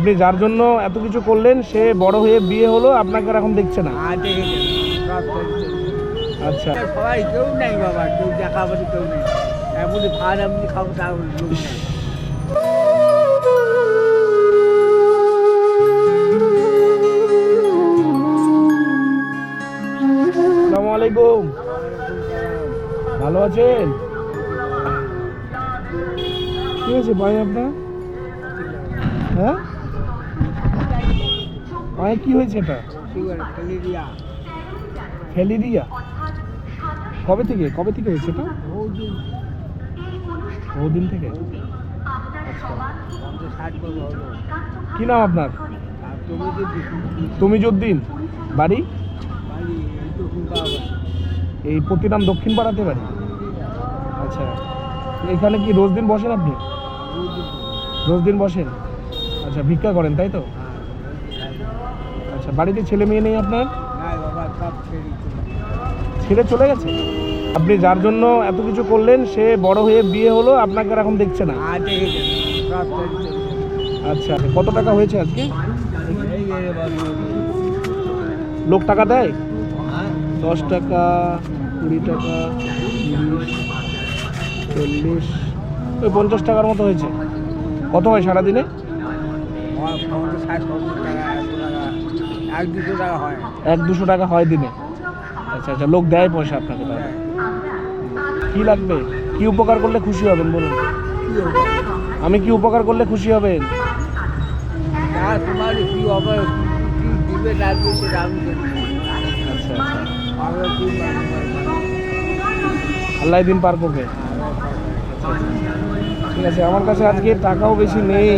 আপনি যার জন্য এত কিছু করলেন সে বড় হয়ে বিয়ে হলো, আপনাকে আর এখন দেখছে না। আচ্ছা, সবাই কেউ নেই বাবা, কেউ দেখাবাদি কেউ নেই। এমনি ভাত এমনি খাবো তার লোক নেই। আসসালামু আলাইকুম, ভালো আছেন? কি হয়েছে ভাই আপনার? হ্যাঁ, পায়ে কি হয়েছে? এটা ফ্যালেরিয়া। কবে থেকে হয়েছে এটা? বহুদিন থেকে। আচ্ছা, কি নাম আপনার? তুমিজউদ্দিন। বাড়ি? এই প্রতিনাম দক্ষিণ পাড়াতে বাড়ি। আচ্ছা, এখানে কি রোজ দিন বসেন আপনি? রোজ দিন বসেন? আচ্ছা, ভিক্ষা করেন তাই তো? আচ্ছা, বাড়িতে ছেলে মেয়ে নেই আপনার? ছেড়ে চলে গেছে? আপনি যার জন্য এত কিছু করলেন সে বড় হয়ে বিয়ে হলো, আপনাকে আর এখন দেখছে না। আচ্ছা, কত টাকা হয়েছে আজকে? লোক টাকা দেয়? 10 টাকা, 20 টাকা, 30, 40, ওই 50 টাকার মতো হয়েছে। কত হয় সারাদিনে? 1-200 টাকা হয় দিনে। আচ্ছা আচ্ছা, লোক দেয় পয়সা আপনাকে তাহলে? কি লাগবে? কি উপকার করলে খুশি হবেন বলুন? আমি কি উপকার করলে খুশি হবেন? আচ্ছা আচ্ছা, আল্লাহ দিন পার করবে। ঠিক আছে, আমার কাছে আজকে টাকাও বেশি নেই।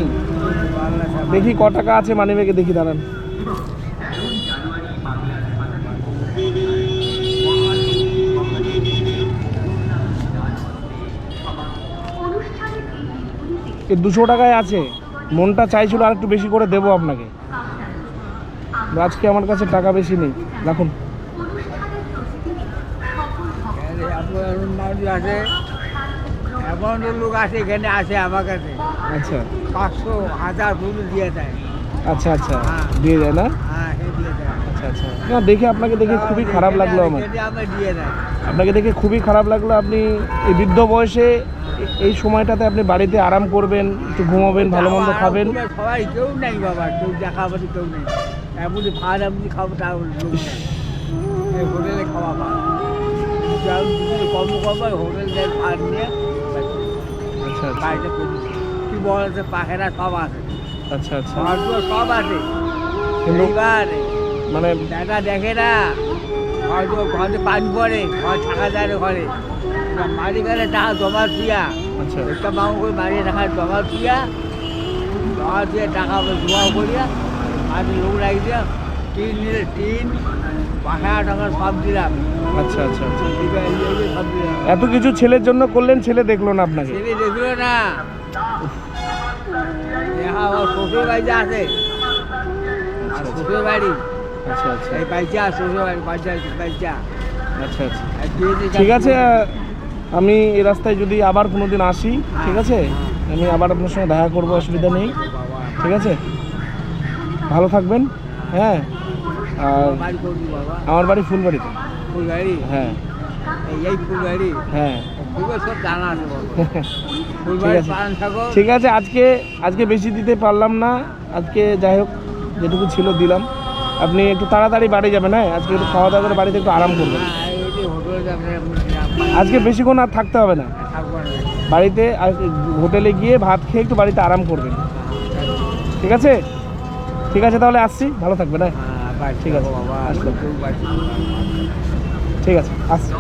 দেখি ক টাকা আছে মানিব্যাগে, দেখি দাঁড়ান। এই 200 টাকায় আছে। মনটা চাইছিল আর একটু বেশি করে দেবো আপনাকে, আজকে আমার কাছে টাকা বেশি নেই, রাখুন। এমন লোক আছে এখানে আসে আমার কাছে। আচ্ছা, 500-1000 দিয়ে দেয়। আচ্ছা আচ্ছা, দিয়ে দেয় না? হ্যাঁ, দিয়ে দেয়। আচ্ছা আচ্ছা, না দেখে আপনাকে দেখে খুবই খারাপ লাগলো আমার। দিয়ে দেয়। আপনাকে দেখে খুবই খারাপ লাগলো। আপনি এই বৃদ্ধ বয়সে এই সময়টাতে আপনি বাড়িতে আরাম করবেন, একটু ঘুমাবেন, ভালো মন্দ খাবেন। সবাই কেউ নেই বাবা, কেউ দেখাবাদি কেউ নেই। এমনি ভাত এমনি খাবো তার লোক নেই। হোটেলে খাওয়া ভাত কম হোটেল দেয় ভাত নিয়ে। আচ্ছা আচ্ছা, বাড়িতে কি বলছে পাখেরা সব আছে। আচ্ছা আচ্ছা, সব আছে, কিন্তু মানে দেখা দেখে না। হয়তো ঘরে পানি পড়ে, ঘর থাকা যায় না ঘরে। মারি গেলে টাকা জমা থুয়া। আচ্ছা, একটা মামু করে মারিয়ে টাকা জমা থুয়া, টাকা জমা করিয়া মাঝে লোক লাগি দিয়া টিন নিলে টিন, 5000 টাকা সব দিলাম। আচ্ছা আচ্ছা আচ্ছা, সব দিলাম। এত কিছু ছেলের জন্য করলেন, ছেলে দেখলো না আপনাকে? ছেলে দেখলো না। আমার শ্বশুর বাড়িতে আছে, শ্বশুর বাড়ি। আচ্ছা আচ্ছা, এই বাইচা শ্বশুর বাড়ি বাইচা। আচ্ছা আচ্ছা, ঠিক আছে। আমি এই রাস্তায় যদি আবার কোনো দিন আসি, ঠিক আছে, আমি আবার আপনার সঙ্গে দেখা করবো, অসুবিধা নেই। ঠিক আছে, ভালো থাকবেন। হ্যাঁ, আর আমার বাড়ি ফুলবাড়িতে। ফুলবাড়ি? হ্যাঁ। এই ফুলবাড়ি? হ্যাঁ, সব জানা আছে। ঠিক আছে, আজকে বেশি দিতে পারলাম না। আজকে যাই হোক, যেটুকু ছিল দিলাম। আপনি একটু তাড়াতাড়ি বাড়ি যাবেন। হ্যাঁ, আজকে একটু খাওয়া দাওয়া করে বাড়িতে একটু আরাম করবেন। আজকে বেশিক্ষণ আর থাকতে হবে না বাড়িতে। হোটেলে গিয়ে ভাত খেয়ে একটু বাড়িতে আরাম করবেন। ঠিক আছে, ঠিক আছে, তাহলে আসছি। ভালো থাকবেন। হ্যাঁ, ঠিক আছে, ঠিক আছে, আসছি।